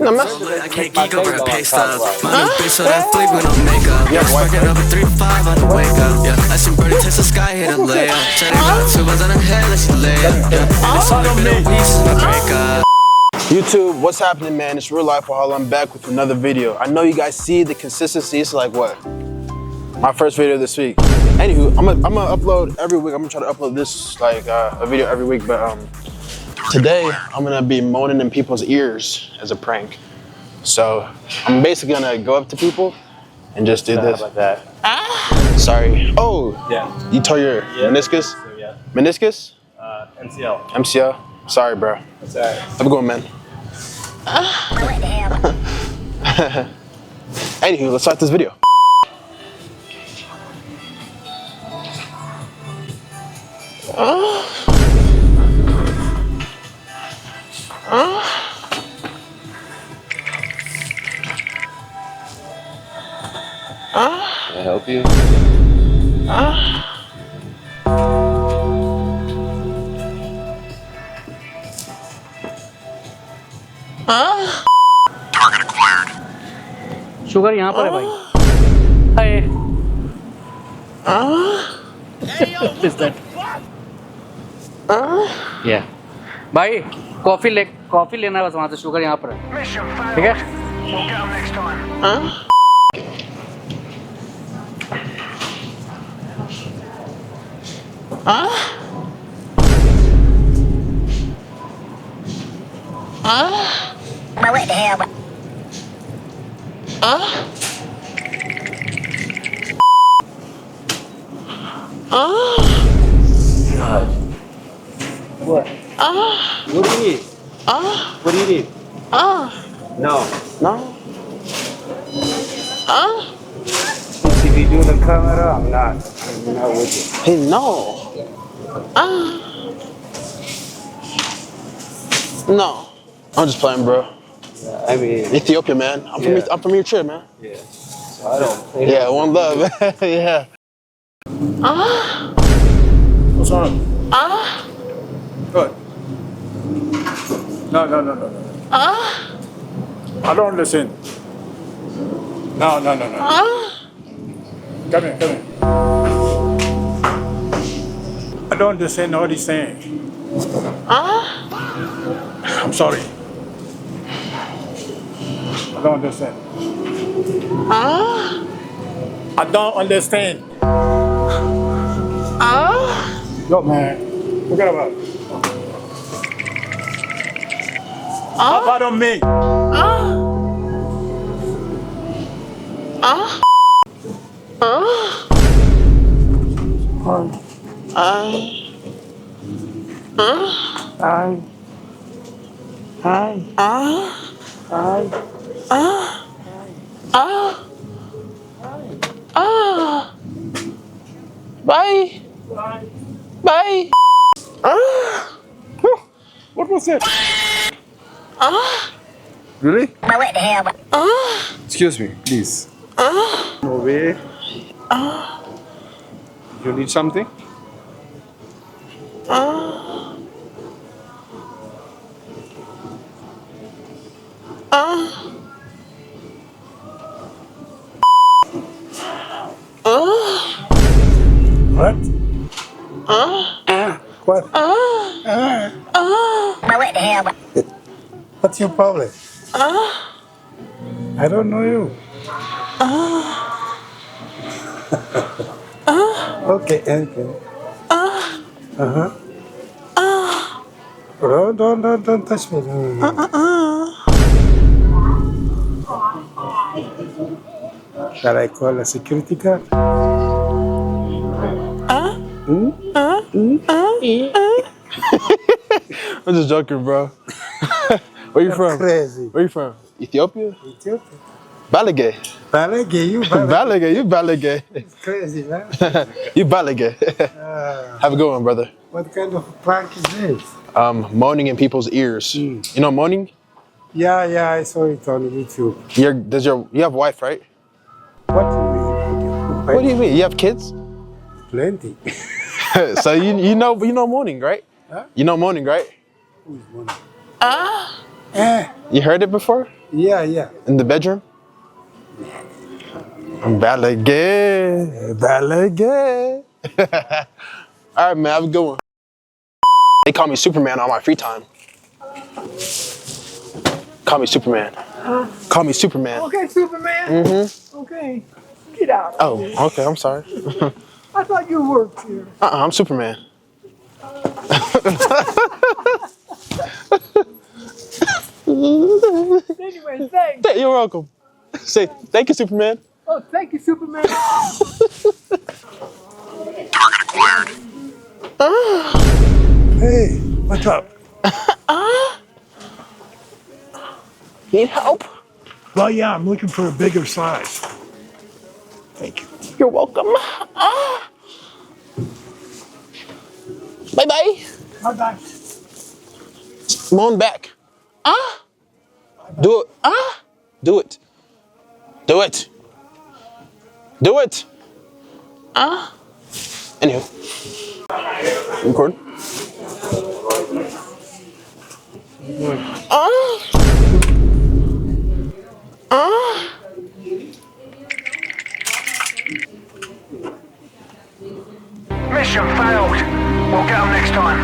No, más. I can't geek over a pay stub. My new bitch so that flick with no makeup. Yeah, working up at 3 to 5 on the wake up. Yeah, I seen Birdie touch the sky, hit a layup. Shut it up, 2 bars on her head, let she lay up. Yeah, it's only been a week since my breakup. YouTube, what's happening, man? It's Real Life Wahala. I'm back with another video. I know you guys see the consistency. It's like what? My first video this week. Anywho, I'm gonna upload every week. I'm gonna try to upload this like a video every week. But today I'm gonna be moaning in people's ears as a prank. So I'm basically gonna go up to people and just do this. Like that. Sorry. Oh. Yeah. You tore your meniscus? So, yeah. Meniscus? MCL. MCL? Sorry, bro. That's alright. Have a good one, man. Anywho, let's start this video. Can I help you? Target acquired. Sugar यहाँ पर है भाई. हाय. Is that? Yeah. भाई coffee लेना है बस वहाँ से. शुगर यहाँ पर है. ठीक है? We'll get 'em next time. Now what the hell? God. What? What do you need? What do you need? No. No? If you do the camera, I'm not with you. Hey, no. No. I'm just playing, bro. I mean, Ethiopia, man. I'm from Eritrea, man. yeah. So I don't. Yeah, one love. Yeah. What's wrong? Good. No. I don't listen. No. Come here. I don't understand what he's saying. I'm sorry. I don't understand. I don't understand. Look, man. Forget about it. How about on me? Bye. Bye. What was it? Really? Now what the hell? Excuse me, please. No way. You need something? What? What? Now what the hell? What's your problem? I don't know you. Okay. Don't touch me. Shall I call a security guard? I'm just joking, bro. Where you from? Crazy. Where you from? Ethiopia? Ethiopia. Balagay. Balagay, you Balagay, you Balagay. It's crazy, man. You Balagay. Have a good one, brother. What kind of prank is this? Moaning in people's ears. You know moaning? Yeah, I saw it on YouTube. You have a wife, right? What do you mean? What do you mean? You have kids? Plenty. So you know moaning, right? Huh? You know moaning, right? Who is money? You heard it before? Yeah, yeah. In the bedroom? Ballet, ballet. All right, man, have a good one. They call me Superman on my free time. Call me Superman. Call me Superman. Okay, Superman. Mm-hmm. Okay. Get out. Oh, okay, I'm sorry. I thought you worked here. I'm Superman. Anyway, thanks. You're welcome. Say, thank you, Superman. Oh, thank you, Superman. Hey, what's up? Need help? Well, yeah, I'm looking for a bigger size. Thank you. You're welcome. Bye-bye. Bye-bye. Come on back. Do it. Do it. Do it. Do it. Anywho. Record. Mission failed. We'll get them next time.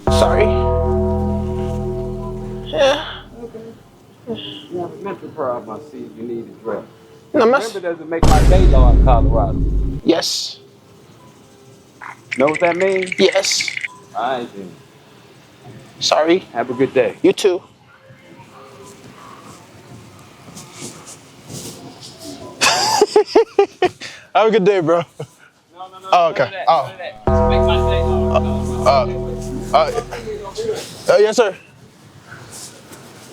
Sorry. Yeah. Yeah, I'm meant to proud my seed. You need a dress. No, Remember, doesn't make my day law in Colorado. yes. Know what that means? Yes. All right, then. Sorry. Have a good day. You too. Have a good day, bro. No. Oh, okay. Oh. Make my day law. Yes, sir.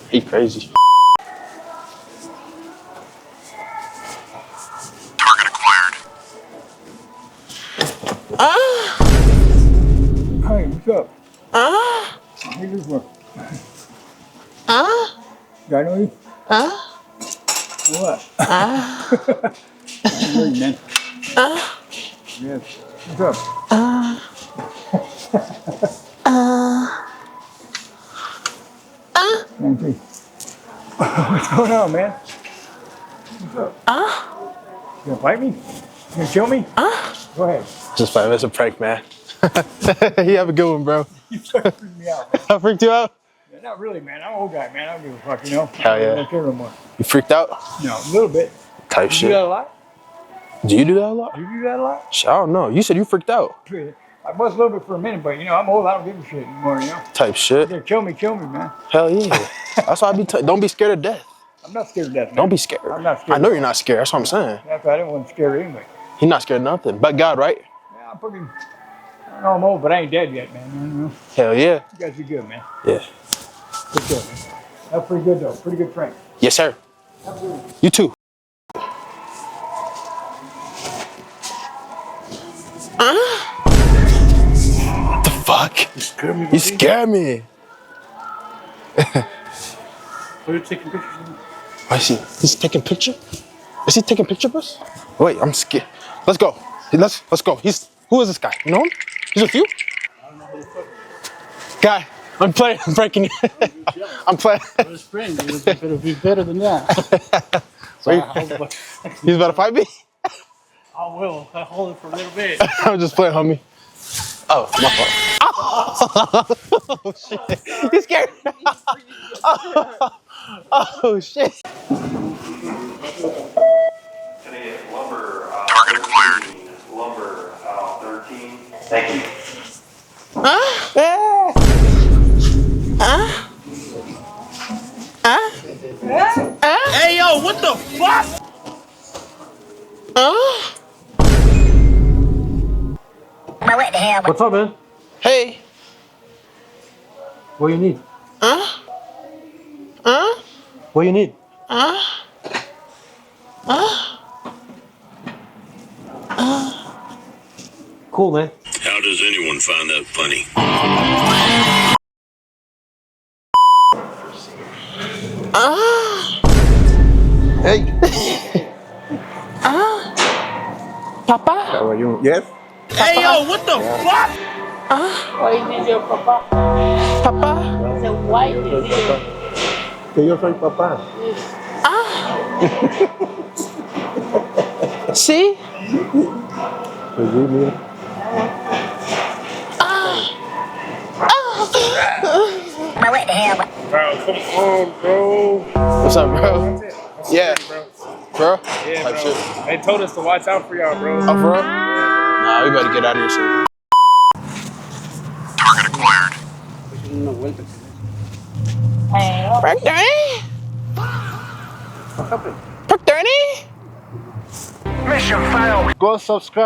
He crazy. Target acquired. Hey, what's up? Hey, this one. Got know you? What? Hey, man. Yes. What's up? Okay. What's going on, man? What's up? You gonna fight me? You gonna kill me? Go ahead. Just fine. It's a prank, man. You have a good one, bro. You fucking freaked me out, man. I freaked you out? Yeah, not really, man. I'm an old guy, man. I don't give a fuck, you know? Hell yeah. I don't care no more. You freaked out? No, a little bit. Type You do that shit. a lot? Do you do that a lot? You do that a lot? Shit, I don't know. You said you freaked out. I was a little bit for a minute, but you know, I'm old. I don't give a shit anymore, you know? Type shit. They're kill me, man. Hell yeah. That's why I be don't be scared of death. I'm not scared of death, man. Don't be scared. I'm not scared. I know you're not scared. That's what I'm saying. That's why I didn't want to scare anyway. You're not scared of nothing. But God, right? Yeah, I'm fucking, I know I'm old, but I ain't dead yet, man. You know? Hell yeah. You guys be good, man. Yeah. Good job, man. That's pretty good, though. Pretty good prank. Yes, sir. You too. What the fuck? You scared me. Are you taking pictures of me? I see. He's taking picture? Is he taking picture of us? Wait, I'm scared. Let's go. Let's go. Who is this guy? You know him? He's with you? I don't know who the fuck. Guy, I'm playing. I'm breaking you. I'm playing. His friend, it'll be better than that. So He's about to fight me? I will. I hold it for a little bit. I'm just playing, homie. Oh, my fault. Oh, shit. You scared? Oh, shit. Lumber, target acquired. Lumber, 13. Thank you. Hey, yo, what the fuck? Man, what the hell? What's up, man? Hey. What you need? What you need? Cool, man. How does anyone find that funny? Hey. Papa? How are you? Yes? Hey, yo, what the fuck? Why you need your papa? Papá. Que yo soy papá. Sí. Pues sí, mira. Now what the hell? Bro, come on, bro. What's up, bro? Yeah. Bro? Yeah, Type bro. shit. They told us to watch out for y'all, bro. Oh, for real? Nah, we better get out of here soon. Frank Danny? Frank Danny? Mission failed. Go subscribe.